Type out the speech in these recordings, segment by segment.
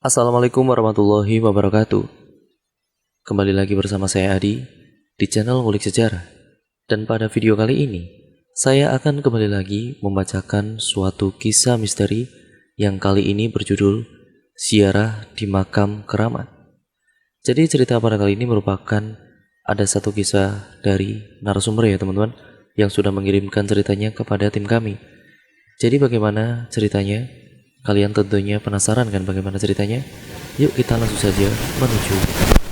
Assalamualaikum warahmatullahi wabarakatuh. Kembali lagi bersama saya Adi di channel Ngulik Sejarah. Dan pada video kali ini, saya akan kembali lagi membacakan suatu kisah misteri yang kali ini berjudul Ziarah di Makam Keramat. Jadi cerita pada kali ini merupakan ada satu kisah dari narasumber ya teman-teman, yang sudah mengirimkan ceritanya kepada tim kami. Jadi bagaimana ceritanya? Kalian tentunya penasaran kan bagaimana ceritanya? Yuk kita langsung saja menuju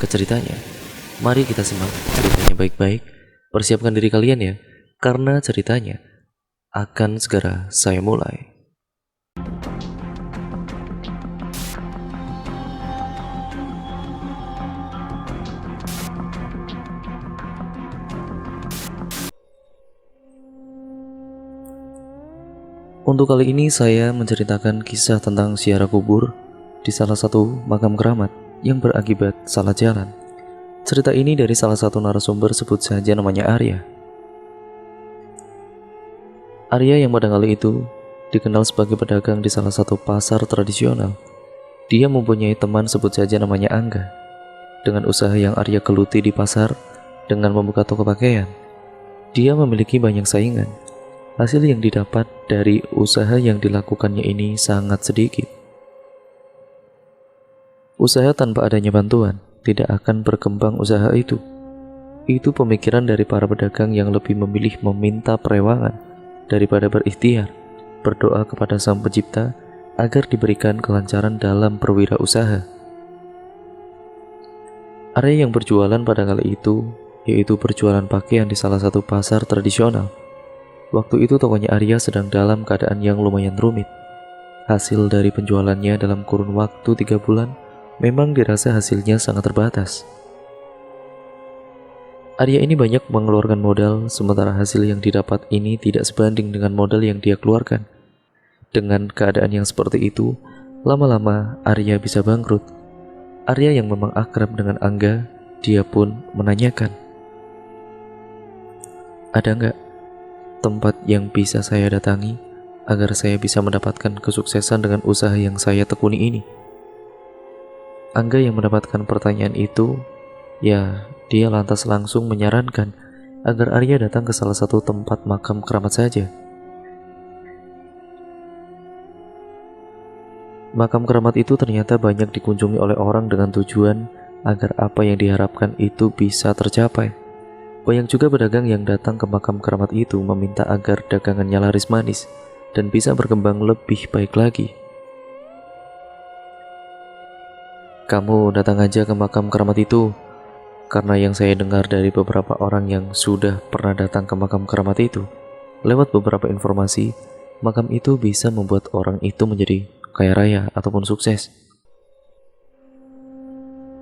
ke ceritanya. Mari kita simak ceritanya baik-baik. Persiapkan diri kalian ya, karena ceritanya akan segera saya mulai. Untuk kali ini saya menceritakan kisah tentang ziarah kubur di salah satu makam keramat yang berakibat salah jalan. Cerita ini dari salah satu narasumber, sebut saja namanya Arya. Arya yang pada kali itu dikenal sebagai pedagang di salah satu pasar tradisional. Dia mempunyai teman, sebut saja namanya Angga. Dengan usaha yang Arya geluti di pasar dengan membuka toko pakaian, dia memiliki banyak saingan. Hasil yang didapat dari usaha yang dilakukannya ini sangat sedikit. Usaha tanpa adanya bantuan tidak akan berkembang usaha itu. Itu pemikiran dari para pedagang yang lebih memilih meminta perewangan daripada berikhtiar, berdoa kepada Sang Pencipta agar diberikan kelancaran dalam berwirausaha. Area yang berjualan pada kali itu yaitu berjualan pakaian di salah satu pasar tradisional. Waktu itu tokonya Arya sedang dalam keadaan yang lumayan rumit. Hasil dari penjualannya dalam kurun waktu 3 bulan memang dirasa hasilnya sangat terbatas. Arya ini banyak mengeluarkan modal, sementara hasil yang didapat ini tidak sebanding dengan modal yang dia keluarkan. Dengan keadaan yang seperti itu, lama-lama Arya bisa bangkrut. Arya yang memang akrab dengan Angga, dia pun menanyakan, "Ada nggak tempat yang bisa saya datangi agar saya bisa mendapatkan kesuksesan dengan usaha yang saya tekuni ini?" Angga yang mendapatkan pertanyaan itu, ya dia lantas langsung menyarankan agar Arya datang ke salah satu tempat makam keramat saja. Makam keramat itu ternyata banyak dikunjungi oleh orang dengan tujuan agar apa yang diharapkan itu bisa tercapai. Banyak juga pedagang yang datang ke makam keramat itu meminta agar dagangannya laris manis dan bisa berkembang lebih baik lagi. "Kamu datang aja ke makam keramat itu, karena yang saya dengar dari beberapa orang yang sudah pernah datang ke makam keramat itu, lewat beberapa informasi, makam itu bisa membuat orang itu menjadi kaya raya ataupun sukses."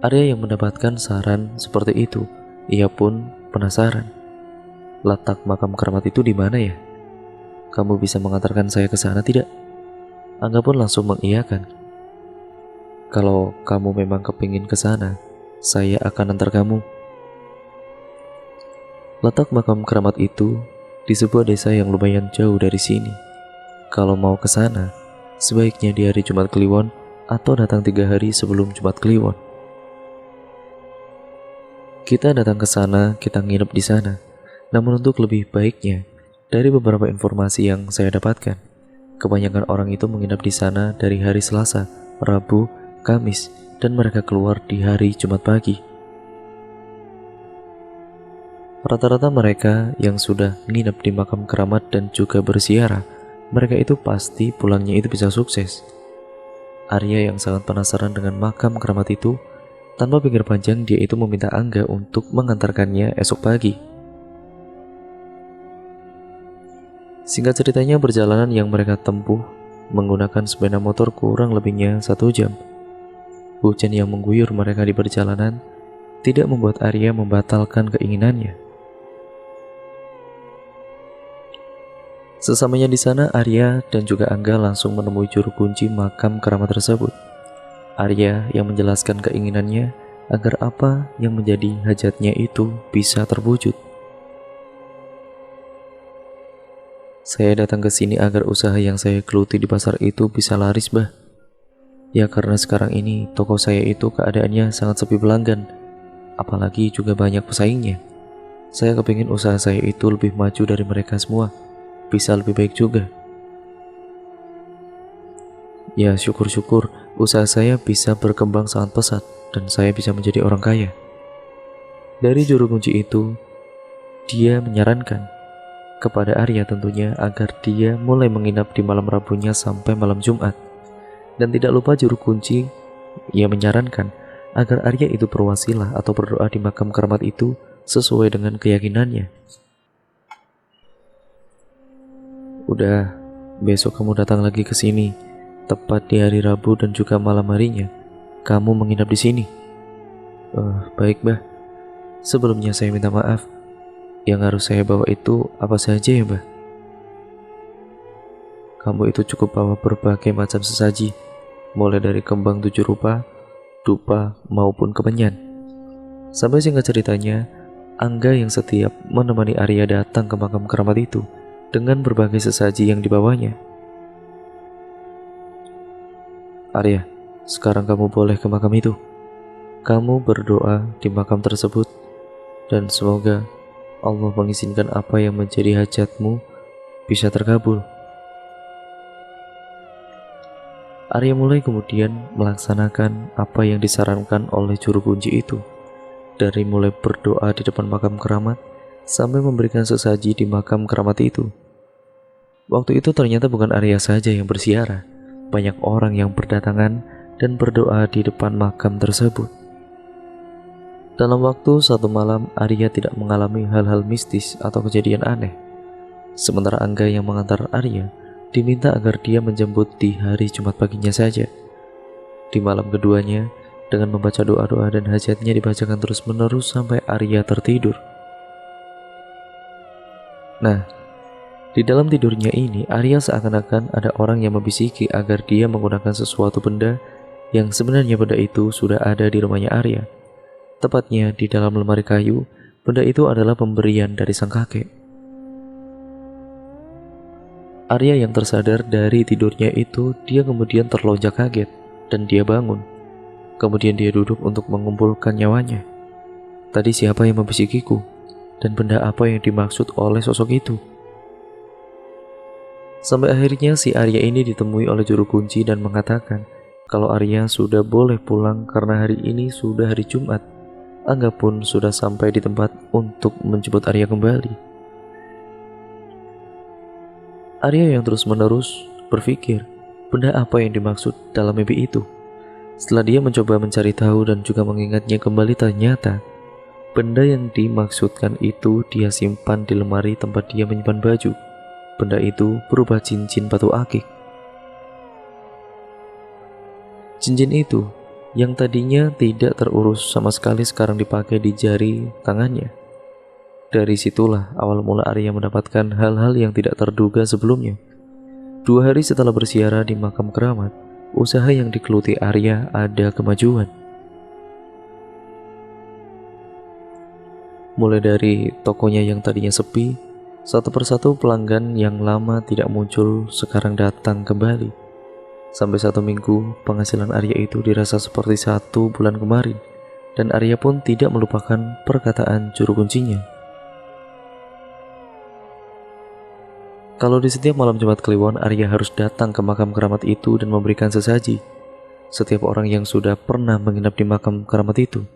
Ada yang mendapatkan saran seperti itu, ia pun penasaran. "Letak makam keramat itu di mana ya? Kamu bisa mengantarkan saya ke sana tidak?" Angga pun langsung mengiyakan. "Kalau kamu memang kepingin ke sana, saya akan antar kamu." Letak makam keramat itu di sebuah desa yang lumayan jauh dari sini. Kalau mau ke sana, sebaiknya di hari Jumat Kliwon atau datang 3 hari sebelum Jumat Kliwon. Kita datang ke sana, kita nginep di sana. Namun untuk lebih baiknya, dari beberapa informasi yang saya dapatkan, kebanyakan orang itu menginap di sana dari hari Selasa, Rabu, Kamis, dan mereka keluar di hari Jumat pagi. Rata-rata mereka yang sudah nginep di makam keramat dan juga berziarah, mereka itu pasti pulangnya itu bisa sukses. Arya yang sangat penasaran dengan makam keramat itu, tanpa pikir panjang dia itu meminta Angga untuk mengantarkannya esok pagi. Singkat ceritanya, perjalanan yang mereka tempuh menggunakan sepeda motor kurang lebihnya 1 jam. Hujan yang mengguyur mereka di perjalanan tidak membuat Arya membatalkan keinginannya. Sesamanya di sana, Arya dan juga Angga langsung menemui juru kunci makam keramat tersebut. Arya yang menjelaskan keinginannya agar apa yang menjadi hajatnya itu bisa terwujud. "Saya datang ke sini agar usaha yang saya geluti di pasar itu bisa laris, Bah. Ya karena sekarang ini toko saya itu keadaannya sangat sepi pelanggan, apalagi juga banyak pesaingnya. Saya kepingin usaha saya itu lebih maju dari mereka semua, bisa lebih baik juga. Ya syukur-syukur usaha saya bisa berkembang sangat pesat dan saya bisa menjadi orang kaya. Dari juru kunci itu, dia menyarankan kepada Arya tentunya agar dia mulai menginap di malam Rabunya sampai malam Jumat. Dan tidak lupa juru kunci, ia menyarankan agar Arya itu berwasilah atau berdoa di makam keramat itu sesuai dengan keyakinannya. Udah, besok kamu datang lagi ke sini, tepat di hari Rabu dan juga malam harinya. Kamu menginap di sini. Baik, Mbah. Sebelumnya saya minta maaf. Yang harus saya bawa itu apa saja ya, Mbah? Kamu itu cukup bawa berbagai macam sesaji, mulai dari kembang 7 rupa, dupa, maupun kemenyan. Sampai singkat ceritanya, Angga yang setiap menemani Arya datang ke makam keramat itu dengan berbagai sesaji yang dibawanya. Arya, sekarang kamu boleh ke makam itu. Kamu berdoa di makam tersebut, dan semoga Allah mengizinkan apa yang menjadi hajatmu bisa terkabul. Arya mulai kemudian melaksanakan apa yang disarankan oleh juru kunci itu. Dari mulai berdoa di depan makam keramat, sampai memberikan sesaji di makam keramat itu. Waktu itu ternyata bukan Arya saja yang bersiara. Banyak orang yang berdatangan dan berdoa di depan makam tersebut. Dalam waktu 1 malam, Arya tidak mengalami hal-hal mistis atau kejadian aneh. Sementara Angga yang mengantar Arya diminta agar dia menjemput di hari Jumat paginya saja. Di malam keduanya, dengan membaca doa-doa dan hajatnya dibacakan terus-menerus sampai Arya tertidur. Nah, di dalam tidurnya ini, Arya seakan-akan ada orang yang membisiki agar dia menggunakan sesuatu benda yang sebenarnya benda itu sudah ada di rumahnya Arya. Tepatnya di dalam lemari kayu, benda itu adalah pemberian dari sang kakek. Arya yang tersadar dari tidurnya itu, dia kemudian terlonjak kaget dan dia bangun. Kemudian dia duduk untuk mengumpulkan nyawanya. Tadi siapa yang membisikiku? Dan benda apa yang dimaksud oleh sosok itu? Sampai akhirnya si Arya ini ditemui oleh juru kunci dan mengatakan kalau Arya sudah boleh pulang karena hari ini sudah hari Jumat. Angga pun sudah sampai di tempat untuk menjemput Arya kembali. Arya yang terus-menerus berpikir benda apa yang dimaksud dalam mimpi itu. Setelah dia mencoba mencari tahu dan juga mengingatnya kembali, ternyata benda yang dimaksudkan itu dia simpan di lemari tempat dia menyimpan baju. Benda itu berupa cincin batu akik. Cincin itu yang tadinya tidak terurus sama sekali sekarang dipakai di jari tangannya. Dari situlah awal mula Arya mendapatkan hal-hal yang tidak terduga sebelumnya. 2 hari setelah bersiara di makam keramat, usaha yang digeluti Arya ada kemajuan. Mulai dari tokonya yang tadinya sepi, satu persatu pelanggan yang lama tidak muncul sekarang datang kembali. Sampai 1 minggu, penghasilan Arya itu dirasa seperti 1 bulan kemarin, dan Arya pun tidak melupakan perkataan juru kuncinya. Kalau di setiap malam Jumat Kliwon, Arya harus datang ke makam keramat itu dan memberikan sesaji. Setiap orang yang sudah pernah menginap di makam keramat itu,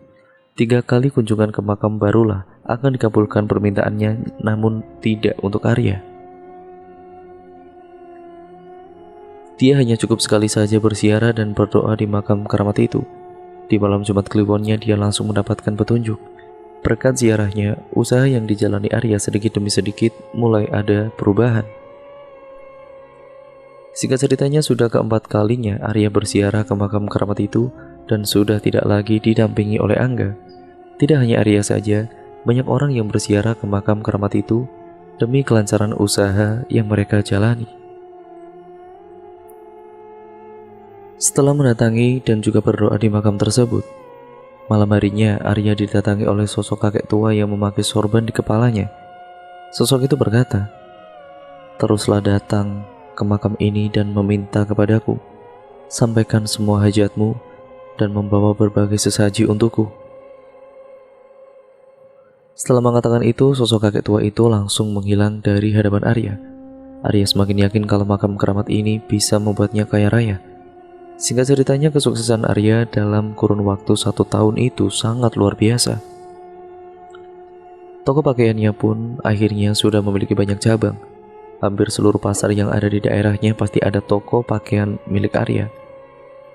3 kali kunjungan ke makam barulah akan dikabulkan permintaannya, namun tidak untuk Arya. Dia hanya cukup sekali saja bersiara dan berdoa di makam keramat itu. Di malam Jumat Kliwonnya dia langsung mendapatkan petunjuk. Berkat ziarahnya, usaha yang dijalani Arya sedikit demi sedikit mulai ada perubahan. Singkat ceritanya, sudah ke-4 kalinya Arya bersiarah ke makam keramat itu dan sudah tidak lagi didampingi oleh Angga. Tidak hanya Arya saja, banyak orang yang bersiarah ke makam keramat itu demi kelancaran usaha yang mereka jalani. Setelah mendatangi dan juga berdoa di makam tersebut, malam harinya Arya didatangi oleh sosok kakek tua yang memakai sorban di kepalanya. Sosok itu berkata, "Teruslah datang ke makam ini dan meminta kepadaku. sampaikan semua hajatmu, dan membawa berbagai sesaji untukku." Setelah mengatakan itu, sosok kakek tua itu langsung menghilang dari hadapan Arya. Arya semakin yakin kalau makam keramat ini bisa membuatnya kaya raya. Singkat ceritanya, kesuksesan Arya dalam kurun waktu 1 tahun itu sangat luar biasa. Toko pakaiannya pun akhirnya sudah memiliki banyak cabang. Hampir seluruh pasar yang ada di daerahnya pasti ada toko pakaian milik Arya.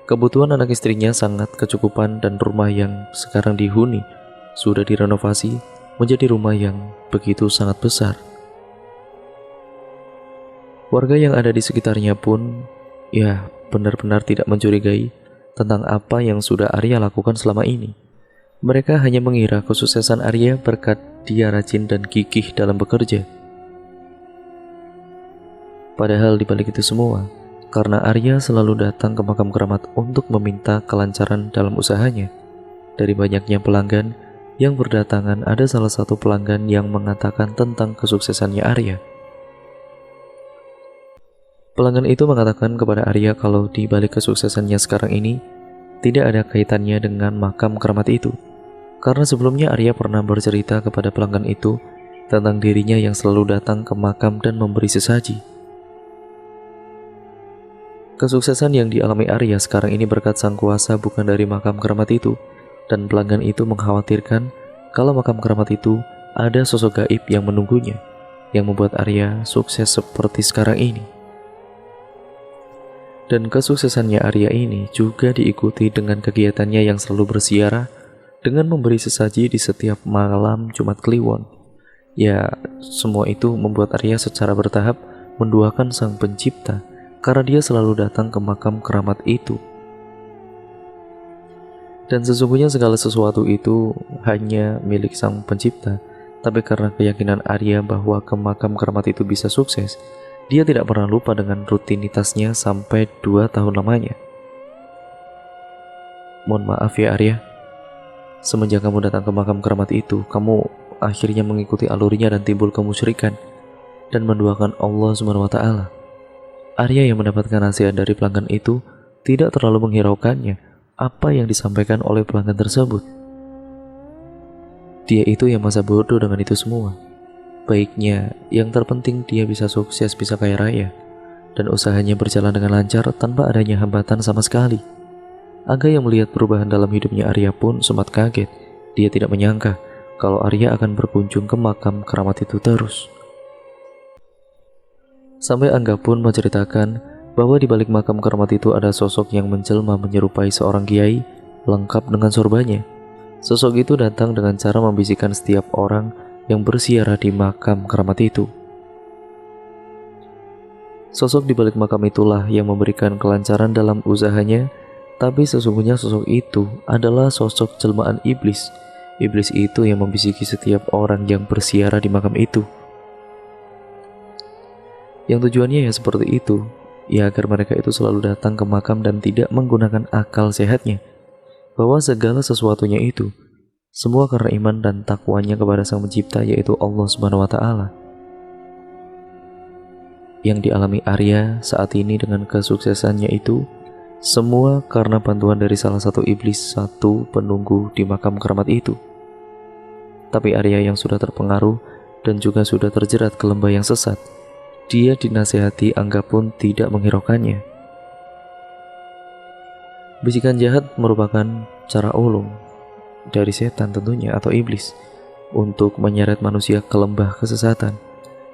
Kebutuhan anak istrinya sangat kecukupan dan rumah yang sekarang dihuni sudah direnovasi menjadi rumah yang begitu sangat besar. Warga yang ada di sekitarnya pun ya benar-benar tidak mencurigai tentang apa yang sudah Arya lakukan selama ini. Mereka hanya mengira kesuksesan Arya berkat dia rajin dan gigih dalam bekerja. Padahal di balik itu semua, karena Arya selalu datang ke makam keramat untuk meminta kelancaran dalam usahanya. Dari banyaknya pelanggan yang berdatangan, ada salah satu pelanggan yang mengatakan tentang kesuksesannya Arya. Pelanggan itu mengatakan kepada Arya kalau di balik kesuksesannya sekarang ini tidak ada kaitannya dengan makam keramat itu. Karena sebelumnya Arya pernah bercerita kepada pelanggan itu tentang dirinya yang selalu datang ke makam dan memberi sesaji. Kesuksesan yang dialami Arya sekarang ini berkat sang kuasa bukan dari makam keramat itu, dan pelanggan itu mengkhawatirkan kalau makam keramat itu ada sosok gaib yang menunggunya, yang membuat Arya sukses seperti sekarang ini. Dan kesuksesannya Arya ini juga diikuti dengan kegiatannya yang selalu bersiarah dengan memberi sesaji di setiap malam Jumat Kliwon. Ya, semua itu membuat Arya secara bertahap menduakan Sang Pencipta karena dia selalu datang ke makam keramat itu. Dan sesungguhnya segala sesuatu itu hanya milik Sang Pencipta, tapi karena keyakinan Arya bahwa ke makam keramat itu bisa sukses, dia tidak pernah lupa dengan rutinitasnya sampai 2 tahun lamanya. Mohon maaf ya Arya, semenjak kamu datang ke makam keramat itu, kamu akhirnya mengikuti alurnya dan timbul kemusyrikan dan menduakan Allah SWT. Arya yang mendapatkan nasihat dari pelanggan itu tidak terlalu menghiraukannya apa yang disampaikan oleh pelanggan tersebut. Dia itu yang masa bodoh dengan itu semua. Baiknya, yang terpenting dia bisa sukses, bisa kaya raya, dan usahanya berjalan dengan lancar tanpa adanya hambatan sama sekali. Aga yang melihat perubahan dalam hidupnya Arya pun sempat kaget. Dia tidak menyangka kalau Arya akan berkunjung ke makam keramat itu terus. Sampai Angga pun menceritakan bahwa di balik makam keramat itu ada sosok yang menjelma menyerupai seorang kiai lengkap dengan sorbannya. Sosok itu datang dengan cara membisikkan setiap orang yang bersiarah di makam keramat itu. Sosok di balik makam itulah yang memberikan kelancaran dalam usahanya, tapi sesungguhnya sosok itu adalah sosok jelmaan iblis. Iblis itu yang membisiki setiap orang yang bersiarah di makam itu. Yang tujuannya ya seperti itu, ya agar mereka itu selalu datang ke makam dan tidak menggunakan akal sehatnya, bahwa segala sesuatunya itu semua karena iman dan takwanya kepada Sang Pencipta, yaitu Allah SWT. Yang dialami Arya saat ini dengan kesuksesannya itu semua karena bantuan dari salah satu iblis, satu penunggu di makam keramat itu. Tapi Arya yang sudah terpengaruh dan juga sudah terjerat ke lembah yang sesat, dia dinasihati Angga pun tidak menghiraukannya. Bisikan jahat merupakan cara ulung dari setan tentunya, atau iblis, untuk menyeret manusia ke lembah kesesatan.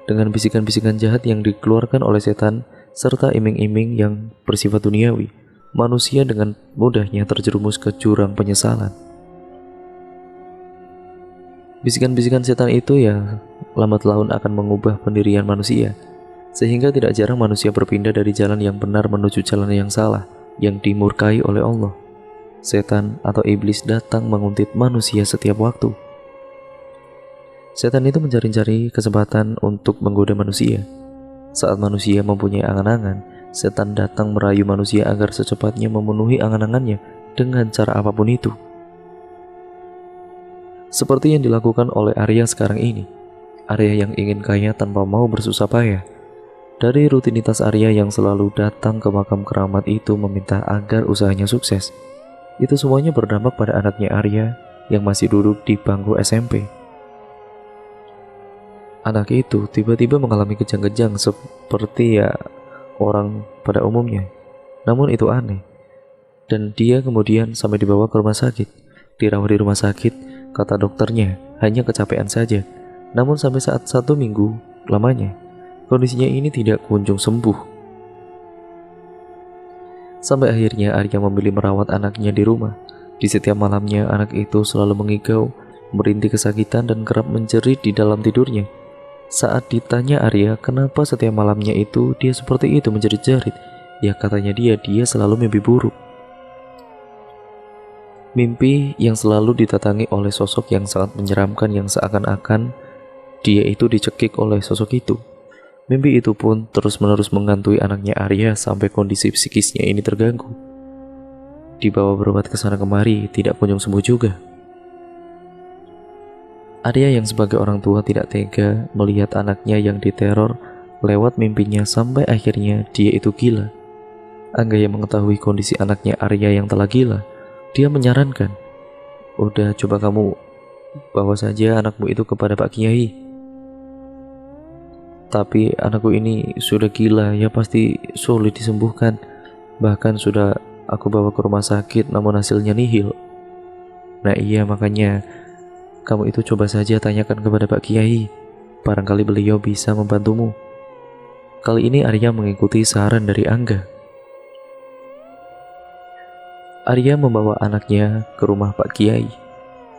Dengan bisikan-bisikan jahat yang dikeluarkan oleh setan serta iming-iming yang bersifat duniawi, manusia dengan mudahnya terjerumus ke jurang penyesalan. Bisikan-bisikan setan itu ya lambat laun akan mengubah pendirian manusia, sehingga tidak jarang manusia berpindah dari jalan yang benar menuju jalan yang salah, yang dimurkai oleh Allah. Setan atau iblis datang menguntit manusia setiap waktu. Setan itu mencari-cari kesempatan untuk menggoda manusia. Saat manusia mempunyai angan-angan, setan datang merayu manusia agar secepatnya memenuhi angan-angannya dengan cara apapun itu. Seperti yang dilakukan oleh Arya sekarang ini. Arya yang ingin kaya tanpa mau bersusah payah. Dari rutinitas Arya yang selalu datang ke makam keramat itu meminta agar usahanya sukses, itu semuanya berdampak pada anaknya Arya yang masih duduk di bangku SMP. Anak itu tiba-tiba mengalami kejang-kejang seperti ya orang pada umumnya. Namun itu aneh. Dan dia kemudian sampai dibawa ke rumah sakit. Dirawat di rumah sakit, kata dokternya, hanya kecapean saja. Namun sampai saat 1 minggu lamanya, kondisinya ini tidak kunjung sembuh. Sampai akhirnya Arya memilih merawat anaknya di rumah. Di setiap malamnya anak itu selalu mengigau, merintih kesakitan dan kerap menjerit di dalam tidurnya. Saat ditanya Arya kenapa setiap malamnya itu dia seperti itu menjerit-jerit, ya katanya dia selalu mimpi buruk. Mimpi yang selalu ditatangi oleh sosok yang sangat menyeramkan yang seakan-akan dia itu dicekik oleh sosok itu. Mimpi itu pun terus-menerus menghantui anaknya Arya sampai kondisi psikisnya ini terganggu. Dibawa berobat ke sana kemari, tidak kunjung sembuh juga. Arya yang sebagai orang tua tidak tega melihat anaknya yang diteror lewat mimpinya sampai akhirnya dia itu gila. Angga yang mengetahui kondisi anaknya Arya yang telah gila, dia menyarankan, "Udah, coba kamu bawa saja anakmu itu kepada Pak Kiai. Tapi anakku ini sudah gila, ya pasti sulit disembuhkan. Bahkan sudah aku bawa ke rumah sakit namun hasilnya nihil." Nah iya, makanya kamu itu coba saja tanyakan kepada Pak Kiai. Barangkali beliau bisa membantumu. Kali ini Arya mengikuti saran dari Angga. Arya membawa anaknya ke rumah Pak Kiai.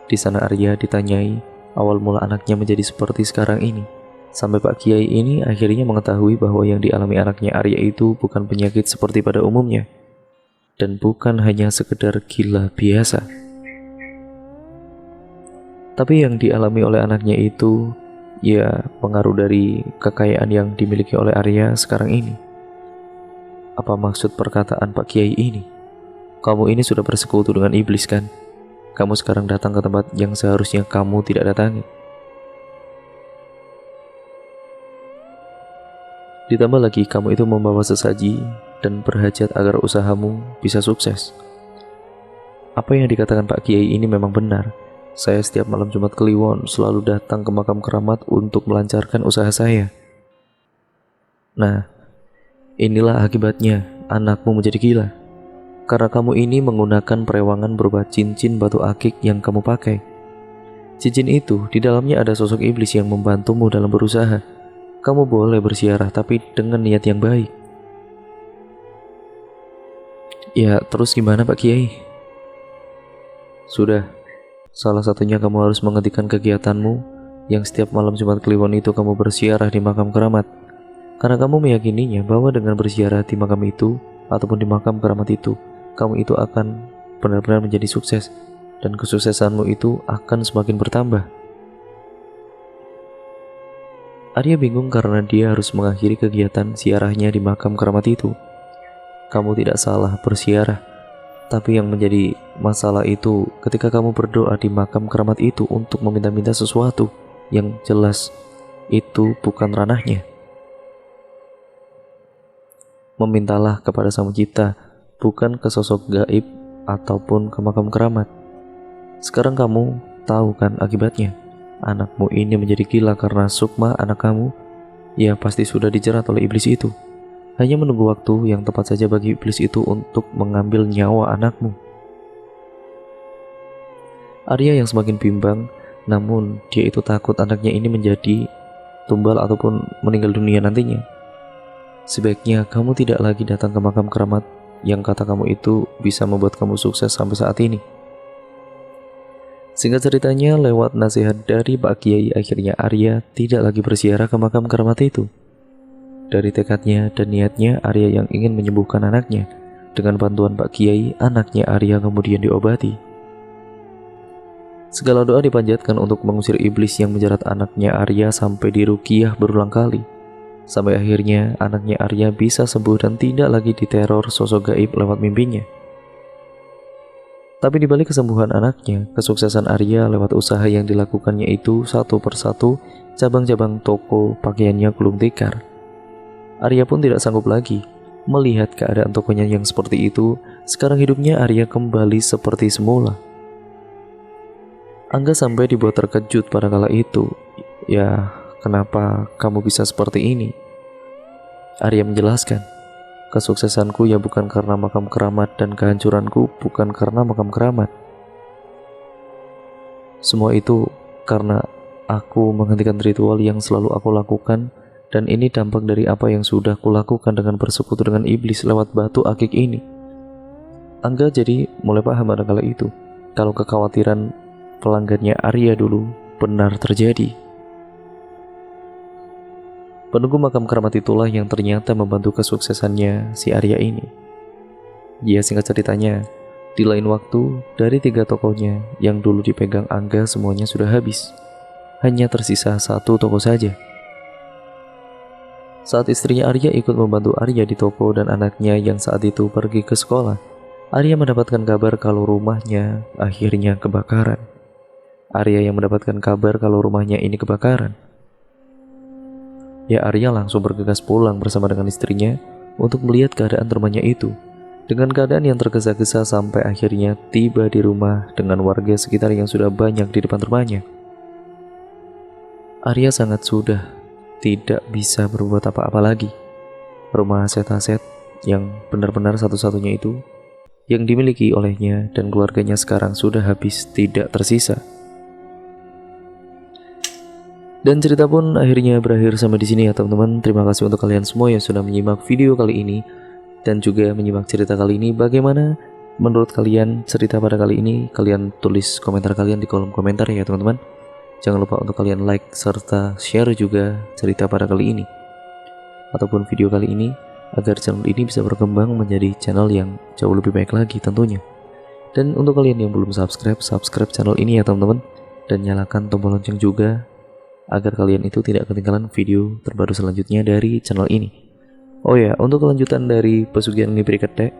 Di sana Arya ditanyai awal mula anaknya menjadi seperti sekarang ini. Sampai Pak Kiai ini akhirnya mengetahui bahwa yang dialami anaknya Arya itu bukan penyakit seperti pada umumnya. Dan bukan hanya sekedar gila biasa. Tapi yang dialami oleh anaknya itu ya pengaruh dari kekayaan yang dimiliki oleh Arya sekarang ini. Apa maksud perkataan Pak Kiai ini? Kamu ini sudah bersekutu dengan iblis kan? Kamu sekarang datang ke tempat yang seharusnya kamu tidak datangi. Ditambah lagi kamu itu membawa sesaji dan berhajat agar usahamu bisa sukses. Apa yang dikatakan Pak Kiai ini memang benar. Saya setiap malam Jumat Kliwon selalu datang ke makam keramat untuk melancarkan usaha saya. Nah, inilah akibatnya anakmu menjadi gila. Karena kamu ini menggunakan perewangan berupa cincin batu akik yang kamu pakai. Cincin itu di dalamnya ada sosok iblis yang membantumu dalam berusaha. Kamu boleh bersiarah tapi dengan niat yang baik. Ya, terus gimana Pak Kiai? Sudah. Salah satunya kamu harus menghentikan kegiatanmu yang setiap malam Jumat Kliwon itu kamu bersiarah di makam keramat. Karena kamu meyakininya bahwa dengan bersiarah di makam itu ataupun di makam keramat itu, kamu itu akan benar-benar menjadi sukses dan kesuksesanmu itu akan semakin bertambah. Arya bingung karena dia harus mengakhiri kegiatan siarahnya di makam keramat itu. Kamu tidak salah bersiarah. Tapi yang menjadi masalah itu ketika kamu berdoa di makam keramat itu untuk meminta-minta sesuatu yang jelas itu bukan ranahnya. Memintalah kepada Sang Pencipta, bukan ke sosok gaib ataupun ke makam keramat. Sekarang kamu tahu kan akibatnya. Anakmu ini menjadi gila karena Sukma anak kamu, ya pasti sudah dijerat oleh iblis itu. Hanya menunggu waktu yang tepat saja bagi iblis itu untuk mengambil nyawa anakmu. Arya yang semakin bimbang, namun dia itu takut anaknya ini menjadi tumbal ataupun meninggal dunia nantinya. Sebaiknya kamu tidak lagi datang ke makam keramat yang kata kamu itu bisa membuat kamu sukses sampai saat ini. Singkat ceritanya, lewat nasihat dari Pak Kiai, akhirnya Arya tidak lagi bersiarah ke makam keramat itu. Dari tekadnya dan niatnya Arya yang ingin menyembuhkan anaknya, dengan bantuan Pak Kiai, anaknya Arya kemudian diobati. Segala doa dipanjatkan untuk mengusir iblis yang menjerat anaknya Arya sampai diruqyah berulang kali. Sampai akhirnya anaknya Arya bisa sembuh dan tidak lagi diteror sosok gaib lewat mimpinya. Tapi di balik kesembuhan anaknya, kesuksesan Arya lewat usaha yang dilakukannya itu satu persatu cabang-cabang toko pakaiannya gulung tikar. Arya pun tidak sanggup lagi melihat keadaan tokonya yang seperti itu. Sekarang hidupnya Arya kembali seperti semula. Angga sampai dibuat terkejut pada kala itu. Ya, kenapa kamu bisa seperti ini? Arya menjelaskan, kesuksesanku ya bukan karena makam keramat dan kehancuranku bukan karena makam keramat. Semua itu karena aku menghentikan ritual yang selalu aku lakukan, dan ini dampak dari apa yang sudah kulakukan dengan bersekutu dengan iblis lewat batu akik ini. Angga jadi mulai paham pada kala itu kalau kekhawatiran pelanggannya Arya dulu benar terjadi. Penunggu makam keramat itulah yang ternyata membantu kesuksesannya si Arya ini. Ya, singkat ceritanya, di lain waktu, dari 3 tokonya yang dulu dipegang Angga semuanya sudah habis. Hanya tersisa 1 toko saja. Saat istrinya Arya ikut membantu Arya di toko dan anaknya yang saat itu pergi ke sekolah, Arya mendapatkan kabar kalau rumahnya akhirnya kebakaran. Arya yang mendapatkan kabar kalau rumahnya ini kebakaran. Ya, Arya langsung bergegas pulang bersama dengan istrinya untuk melihat keadaan rumahnya itu. Dengan keadaan yang tergesa-gesa sampai akhirnya tiba di rumah dengan warga sekitar yang sudah banyak di depan rumahnya. Arya sangat sudah tidak bisa berbuat apa-apa lagi. Rumah aset-aset yang benar-benar satu-satunya itu yang dimiliki olehnya dan keluarganya sekarang sudah habis, tidak tersisa. Dan cerita pun akhirnya berakhir sampai di sini ya teman-teman. Terima kasih untuk kalian semua yang sudah menyimak video kali ini dan juga menyimak cerita kali ini. Bagaimana menurut kalian cerita pada kali ini? Kalian tulis komentar kalian di kolom komentar ya teman-teman. Jangan lupa untuk kalian like serta share juga cerita pada kali ini ataupun video kali ini agar channel ini bisa berkembang menjadi channel yang jauh lebih baik lagi tentunya. Dan untuk kalian yang belum subscribe channel ini ya teman-teman, dan nyalakan tombol lonceng juga agar kalian itu tidak ketinggalan video terbaru selanjutnya dari channel ini. Oh ya, untuk kelanjutan dari pesugihan Ngibri Ketek,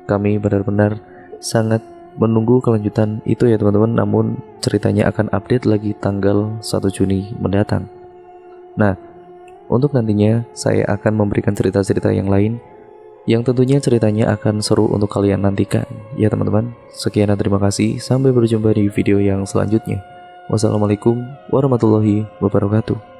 kami benar-benar sangat menunggu kelanjutan itu ya teman-teman. Namun ceritanya akan update lagi tanggal 1 Juni mendatang. Nah, untuk nantinya saya akan memberikan cerita-cerita yang lain yang tentunya ceritanya akan seru untuk kalian nantikan ya teman-teman. Sekian dan terima kasih, sampai berjumpa di video yang selanjutnya. Wassalamualaikum warahmatullahi wabarakatuh.